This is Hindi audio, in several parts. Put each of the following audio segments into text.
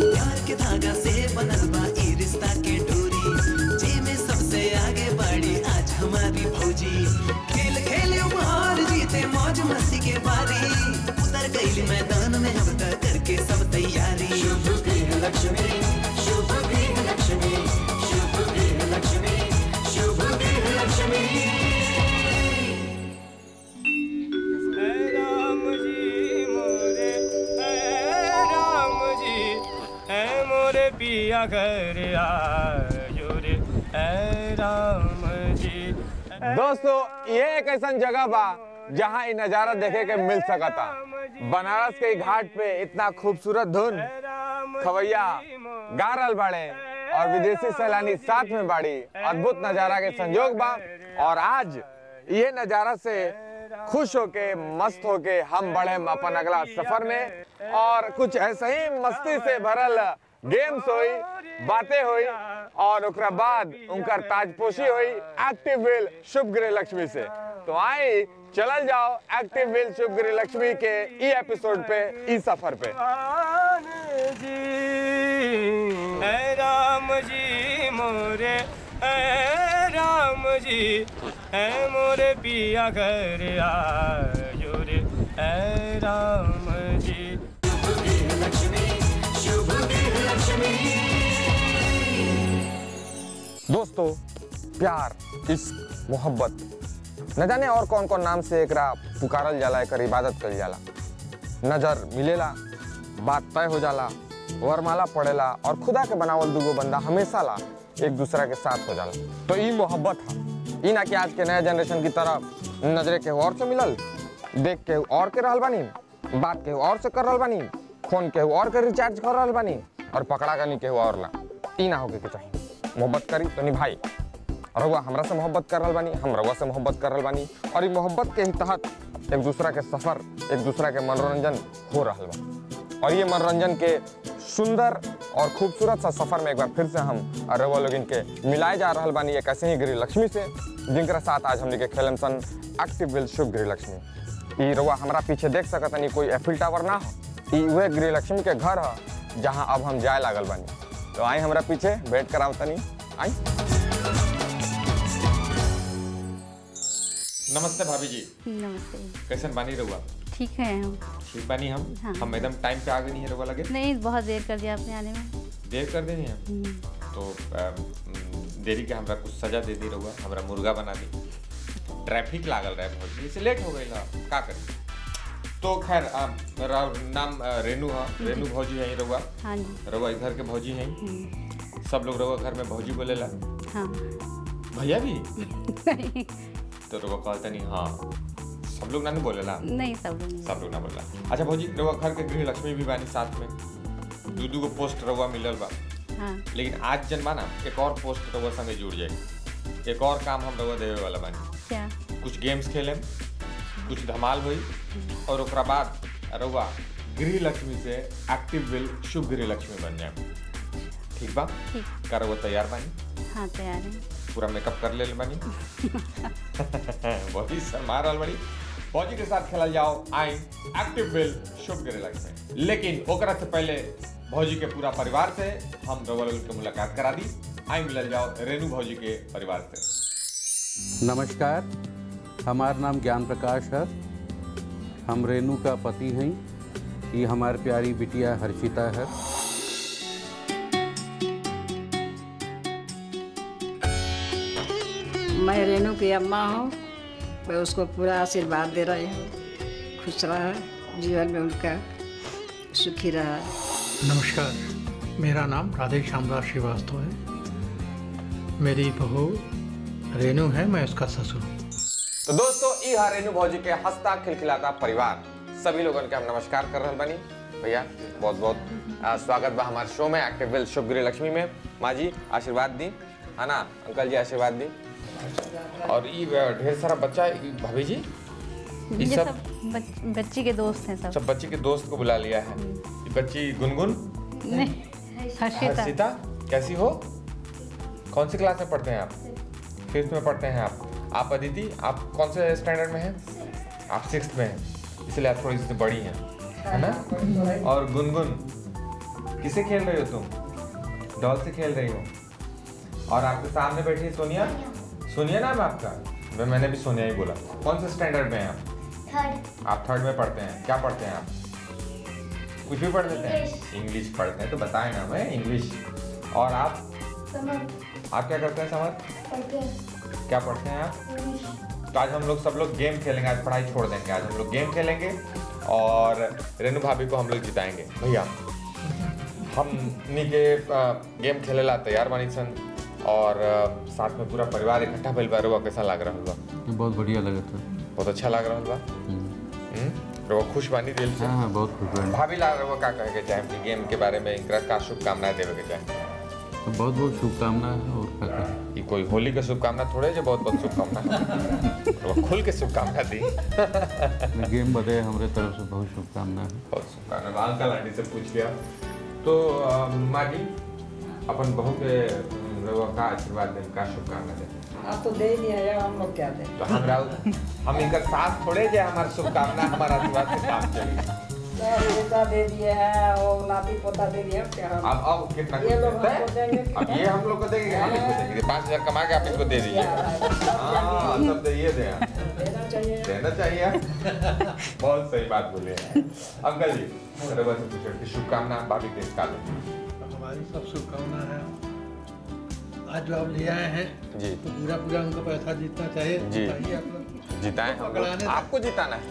प्यार के धागा से बनल बा ई रिश्ता के डोरी, जे में सबसे आगे बढ़ी आज हमारी भौजी। खेल खेले उपहार जीते मौज मस्ती के बारी, उतर गई मैदान में अब तक करके सब तैयारी। शुभ गृह लक्ष्मी, शुभ गृह लक्ष्मी, शुभ गृह लक्ष्मी, शुभ गृह लक्ष्मी। पिया घर आयो रे राम जी। दोस्तों ये एक ऐसा जगह बा जहाँ ये नजारा देखे के मिल सकता। बनारस के घाट पे इतना खूबसूरत धुन खवैया गा रहल बाड़े और विदेशी सैलानी साथ में बाड़ी। अद्भुत नजारा के संयोग बा और आज ये नजारा से खुश होके मस्त होके हम बढ़े अपन अगला सफर में और कुछ ऐसे ही मस्ती से भरल गेम्स हुई, बातें हुई और उसके बाद उनका ताजपोशी हुई एक्टिव व्हील शुभ गृह लक्ष्मी से। तो आई चलल जाओ एक्टिव व्हील शुभ गृह लक्ष्मी के ई एपिसोड पे, ई सफर पे। राम जी मोरे राम जी मोरे पिया घर आयो रे राम जी। दोस्तों प्यार, इश्क, मोहब्बत न जाने और कौन कौन नाम से एकरा पुकारल जाला, एकर इबादत कइल जाला। नजर मिलेला, बात तय हो जाला, वरमाला पड़ेला और खुदा के बनावल दूगो बंदा हमेशा ला एक दूसरा के साथ हो जाला। तो ई मोहब्बत है, ई ना कि आज के नया जनरेशन की तरफ नजरे के और से मिलल, देख के और के रहल बानी, बात के और से कर रहल बानी, फोन के और के रिचार्ज कर रहल बानी और पकड़ा गनी के और ला। ई ना होके के चाहिए। मोहब्बत करी तो निभाई। रउआ हमरा से मोहब्बत कर रहल बानी, हम रउआ से मोहब्बत कर रहल बानी और ई मोहब्बत के ही तहत एक दूसरा के सफर, एक दूसरा के मनोरंजन हो रहल बा। और ये मनोरंजन के सुंदर और खूबसूरत सा सफर में एक बार फिर से हम रउआ लोग इनके मिलाए जा रहल बानी एक ऐसे ही गृह लक्ष्मी से, जिनके साथ आज हमने के खेलम सन एक्टिव व्हील शुभ गृह लक्ष्मी। ई रउआ हमरा पीछे देख सकतनी कोई एफिल टावर ना हो, ई वह गृह लक्ष्मी के घर है जहाँ अब हम जाए लागल बानी। तो आई हमरा पीछे वेट करावतनी, आई। नमस्ते भाभी जी। नमस्ते। कैसन बानी रहुआ? ठीक है हम। ठीक बानी हम। हाँ। हम एकदम टाइम पे आ गए नहीं है रहुआ लगे? नहीं, बहुत देर कर दिया आपने आने में। देर कर देनी है तो देरी के हमरा कुछ सजा दे दी रहुआ, हमरा मुर्गा बना दी। ट्रैफिक लागल रहे बहुत, इससे लेट हो गई ना, का करें। तो खैर मेरा नाम रेनू है, रेनू भौजी है रहुआ। हाँ जी। रहुआ इधर के भौजी हैं। सब लोग रहुआ घर में भौजी बोलेला। हाँ। भैया भी? तो रहुआ कहता नहीं हाँ, सब लोग ना नहीं बोलेला? नहीं, सब लोग ना बोलेला। अच्छा भौजी, रहुआ घर के गृह लक्ष्मी भी बानी साथ में, दू को पोस्ट रहुआ मिलल बा। हाँ। लेकिन आज जन्मा ना एक और पोस्ट रहुआ संगे जुड़ जाए, एक और काम हम रहुआ देवे वाला बानी। क्या? कुछ गेम्स खेले, कुछ धमाल हुई और ओकरा बाद रहुआ गृह लक्ष्मी से एक्टिव व्हील शुभ गृह लक्ष्मी बन जाए। ठीक बा? ठीक। का रहुआ तैयार बानी? हाँ तैयार है। पूरा मेकअप कर ले बानी? बहुत ही शर्मा रहल बानी। फौजी के साथ खेला जाओ आई एक्टिव व्हील शुभ गृह लक्ष्मी। लेकिन ओकरा से पहले भौजी के पूरा परिवार से हम रउआ लोगन के मुलाकात करा दी। आई मिलल जाओ रेनू भौजी के परिवार से। नमस्कार, हमारा नाम ज्ञान प्रकाश है, हम रेनू का पति हैं, ये हमारी प्यारी बिटिया हर्षिता है। मैं रेनू की अम्मा हूँ, मैं उसको पूरा आशीर्वाद दे रही हूँ, खुश रहा, जीवन में उनका सुखी रहा। नमस्कार, मेरा नाम राधे श्यामदास श्रीवास्तव है, मेरी बहू रेनू है, मैं उसका ससुर हूँ। तो दोस्तों ई हा रेनू भौजी के हंसता खिलखिलाता परिवार, सभी लोगों के हम नमस्कार कर रहे बानी। भैया बहुत बहुत स्वागत बा हमारे शो में एक्टिव व्हील शुभ गृह लक्ष्मी में। माँ जी आशीर्वाद दी, है ना? अंकल जी आशीर्वाद दी। और ये ढेर सारा बच्चा, भाभी जी ये सब बच्ची के दोस्त हैं। सब बच्ची के दोस्त को बुला लिया है। ये बच्ची गुनगुन, हर्षिता। कैसी हो? कौन सी क्लास में पढ़ते हैं आप? 5th में पढ़ते हैं आप अदिति, आप कौन से स्टैंडर्ड में हैं? आप 6th में हैं, इसलिए आप थोड़ी सी बड़ी हैं। है ना? और गुनगुन किसे खेल रही हो तुम? डॉल से खेल रही हो। और आपके सामने बैठी है सोनिया। सोनिया नाम है आपका? मैंने भी सोनिया ही बोला। कौन से स्टैंडर्ड में हैं आप? थर्ड। आप थर्ड में पढ़ते हैं। क्या पढ़ते हैं आप? कुछ भी पढ़ लेते हैं? इंग्लिश पढ़ते हैं तो बताए ना मैं इंग्लिश। और आप? आप क्या करते हैं समर? क्या पढ़ते हैं आप? तो आज हम लोग सब लोग गेम खेलेंगे। आज पढ़ाई छोड़ देंगे, आज हम लोग गेम खेलेंगे और रेनू भाभी को हम लोग जिताएंगे। भैया हम के गेम खेले ला तैयार बानी सन और साथ में पूरा परिवार इकट्ठा भइल बा। रउआ कैसा लग रहा बा? बहुत बढ़िया लगत है। बहुत अच्छा लग रहा बा। रउआ खुश बानी दिल से? हाँ बहुत खुश बानी। भाभी ला रउआ का कहे के चाहे कि गेम के बारे में इनका का शुभकामनाएं देवे के चाहे? बहुत बहुत शुभकामनाएं। और क्या ये कोई होली का शुभकामना थोड़े जो बहुत बहुत शुभकामना खुल के शुभकामना दी। गेम बदे हमारे तरफ से बहुत शुभकामनाएं। बहुत शुभकामना। अंकल आंटी से पूछ लिया तो माँ जी अपन बहू के का आशीर्वाद दें, का शुभकामना दें? आप तो दे दिया यार, हम लोग क्या दें? तो हम इनका साथ थोड़े जे हमारा शुभकामना हमारा आशीर्वाद से काम चलेगी। बेटा दे दिए हैं और नाती पोता दे दिया क्या? अब कितना ये लोग हमको देंगे? अब ये हम लोग को देंगे, हम इसको देंगे। 5,000 कमा के आप इसको दे दीजिए। हाँ सब दे देना चाहिए, देना चाहिए। बहुत सही बात बोले अंकल जी। रउआ से पूछो कि शुभकामना भाभी के का दें? हमारी सब शुभकामना है। आज जो आप ले आए हैं जी तो पूरा पूरा उनको पैसा जीतना चाहिए। जी। बताइए आप लोग। जिताएं हम लोग। आपको जिताना है।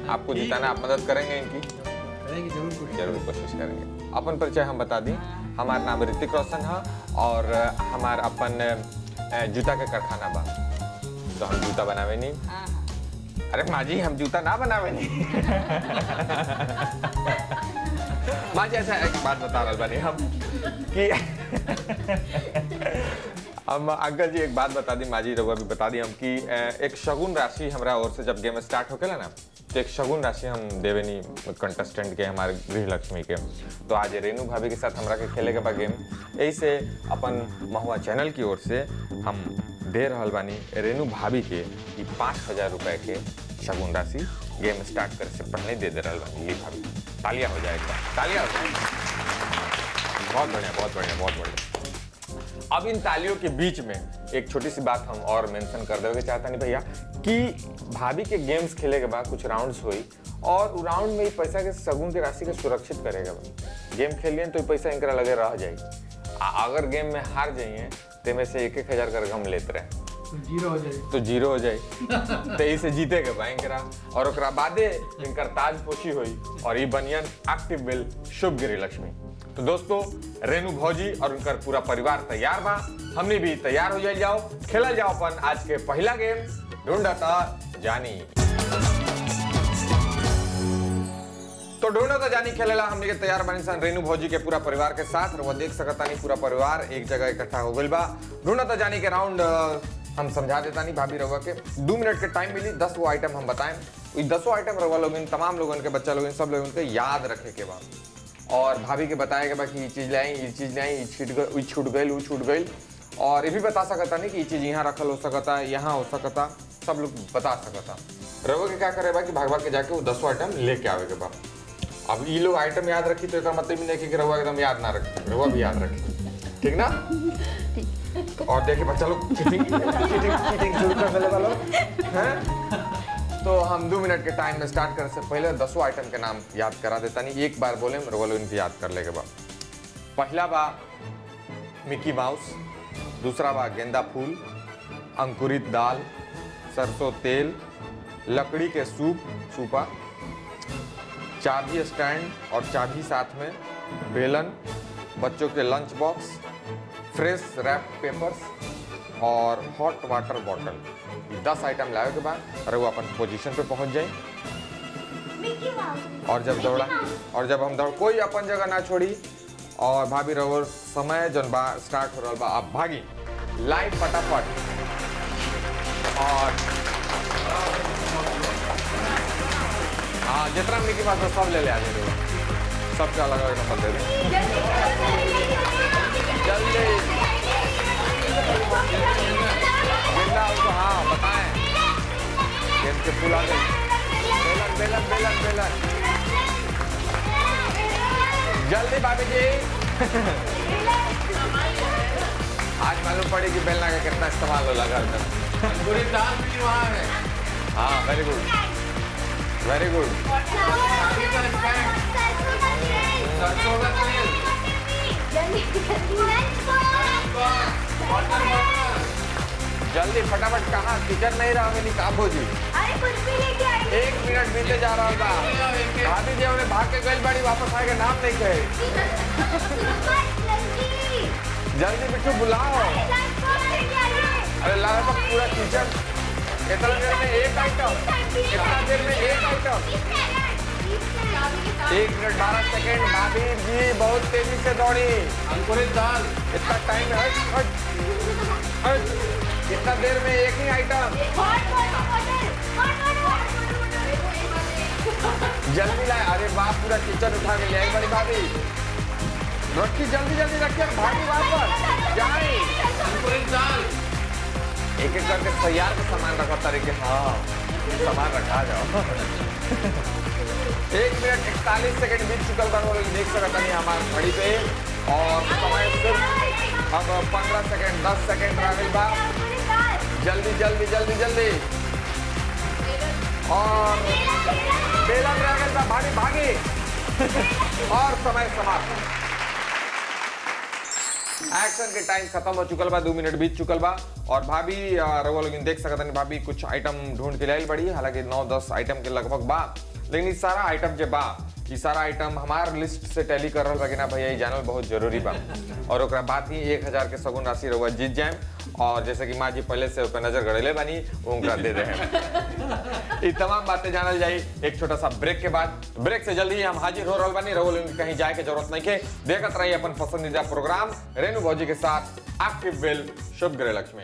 आपको जिताना, आप मदद करेंगे इनकी? करेंगे जरूर कोशिश करेंगे। अपन परिचय हम बता दी। हमारा नाम ऋतिक रोशन है और हमार अपन जूता के कारखाना बा। तो हम जूता बनावे नहीं। अरे माँ जी हम जूता ना बनावे नहीं। माँ जी ऐसा एक बात बता रहा बानी हम कि हम अंकल जी एक बात बता दी, माँ जी रउआ भी बता दी हम कि एक शगुन राशि हमारा ओर से जब गेम स्टार्ट होकेला ना तो एक शगुन राशि हम देवे नहीं कंटेस्टेंट के, हमारे गृह लक्ष्मी के। तो आज रेनू भाभी के साथ हमरा के खेले के बा गेम। यही से अपन महुआ चैनल की ओर से हम दे रहल बानी रेनू भाभी के 5,000 रुपए के शगुन राशि गेम स्टार्ट करे से पहले दे रहल बानी। ली भाभी तालियां हो जाएगा, तालियां हो जाएगा। बहुत बढ़िया, बहुत बढ़िया, बहुत बढ़िया। अब इन तालियों के बीच में एक छोटी सी बात हम और मेंशन कर देवे चाहता नहीं भैया कि भाभी के गेम्स खेले के बाद कुछ राउंड्स हुई और राउंड में पैसा के शगुन के राशि के सुरक्षित करेगा। गेम खेलिए तो पैसा इनका लगे रह जाए। अगर गेम में हार जाइए तो में से 1,000 कर हम लेते रहे तो जीरो हो जाए। तो इसे जीते के भाई और ओकरा बादे इनकर ताजपोशी हुई और ये बनियन एक्टिव बिल शुभ गिरी लक्ष्मी। तो दोस्तों रेनू भौजी और उनका पूरा परिवार तैयार बा, हमने भी तैयार हो जाओ। खेला जाओ अपन आज के पहला गेम ढूंढता जानी। तो ढूंढता जानी खेलेला हमने के तैयार बनी सन रेनू भौजी के पूरा परिवार के साथ। वो देख सकता नहीं पूरा परिवार एक जगह इकट्ठा हो गइल बा। ढूंढता जानी के राउंड हम समझा देता नहीं भाभी रउआ के 2 मिनट के टाइम मिली। 10 वो आइटम हम बताएं। 10 आइटम रउआ लोगन तमाम लोगन के बच्चा लोगन सब लोगन के याद रखे के बाद और भाभी के बताएगा बा कि ये चीज लाई, ये चीज लाई, ये छूट गई, वो छूट गई। और ये भी बता सकता नहीं कि ये चीज यहाँ रखल हो सकता, यहाँ हो सकता, सब लोग बता सकता। रउआ के क्या करे बा कि भाग भाग के जाके वो 10 आइटम लेके आवे के बा। अब ये लोग आइटम याद रखी तो एक मतलब नहीं कि रउआ एकदम याद ना रखे, रउआ भी याद रखे, ठीक ना? और देखिए बच्चा लोग चीटिंग शुरू कर देने वालों हैं। तो हम 2 मिनट के टाइम में स्टार्ट करने से पहले 10 आइटम के नाम याद करा देता नहीं। एक बार बोले रोलो इनकी याद कर लेके बा। पहला बा मिकी माउस, दूसरा बा गेंदा फूल, अंकुरित दाल, सरसों तेल, लकड़ी के सूपा, चाबी स्टैंड और चाबी साथ में, बेलन, बच्चों के lunch box, fresh wrap papers और हॉट वाटर बॉटल। 10 आइटम लाए के बाद वो अपन पोजीशन पे पहुंच जाए और जब हम दौड़ कोई अपन जगह ना छोड़ी और भाभी रहो समय जन बा स्टार्ट हो रहा बा। अब भागी लाइट फटाफट और हाँ जितना मिकी पास सब ले आगे सबका अलग अलग नंबर दे दे जल्दी। हाँ बताएं गेम के फूल आ गए। बेलन बेलन बेलन बेलन जल्दी भाभी जी। आज मालूम पड़ी कि बेलना का कितना इस्तेमाल होला घर में। पूरी दाल भी वहाँ है। हाँ, वेरी गुड, वेरी गुड। सरसों का तेल। जल्दी फटाफट कहाँ, किचन नहीं रहा मेरी काबू जी। अरे कुछ भी लेके आइए। 1 मिनट बीते जा रहा था। भाभी जी हमने भाग के गई बड़ी वापस आएगा नाम नहीं कहे। जल्दी बिट्टू बुलाओ। अरे लगभग पूरा किचन इतना देर में एक आइटम, इतना देर में एक आइटम। 1 minute 12 second. भाभी जी बहुत तेजी से दौड़ी। अंकुरित दाल। इतना टाइम है, इतना देर में एक ही आइटम। जल्दी लाए। अरे वाह, पूरा किचन उठा के ले आई बड़ी भाभी। रखी, जल्दी जल्दी रखिए भाभी वापस जाए। अंकुरित दाल। एक एक करके तैयार का सामान रखो तरीके। हाँ, सामान रखा जाओ। 1 मिनट 41 सेकेंड बीत चुकल बा। देख सकता नहीं हमारे घड़ी पे, और समय सिर्फ अब 15 सेकेंड 10 सेकेंड रह गई बा। जल्दी जल्दी जल्दी जल्दी। और बेलन रह गई बा, भागी भागी। और समय समाप्त। एक्शन के टाइम खत्म हो चुकल बा। 2 मिनट बीत चुकल बा। और भाभी रउआ लोग देख सकता नहीं, भाभी कुछ आइटम ढूंढ के लाइल बड़ी। हालांकि 9-10 आइटम के लगभग बा, लेकिन इस सारा आइटम जे बा, ये सारा आइटम हमार लिस्ट से टैली कर रहा ना भैया, ये जानल बहुत जरूरी बा। और ओकरा बात ही 1000 के सगुन राशि रउआ जीत जाए। और जैसे कि माँ जी पहले से ऊपर नजर गड़ेले बानी, उनका दे दे हैं। ये तमाम बातें जानल जाई एक छोटा सा ब्रेक के बाद। ब्रेक से जल्दी हम हाजिर हो रहल बानी। रउआ लोग कहीं जाए के जरूरत नहीं के, देखत रहिए अपन पसंदीदा प्रोग्राम रेनू भौजी के साथ एक्टिव वेल। शुभ गृह लक्ष्मी।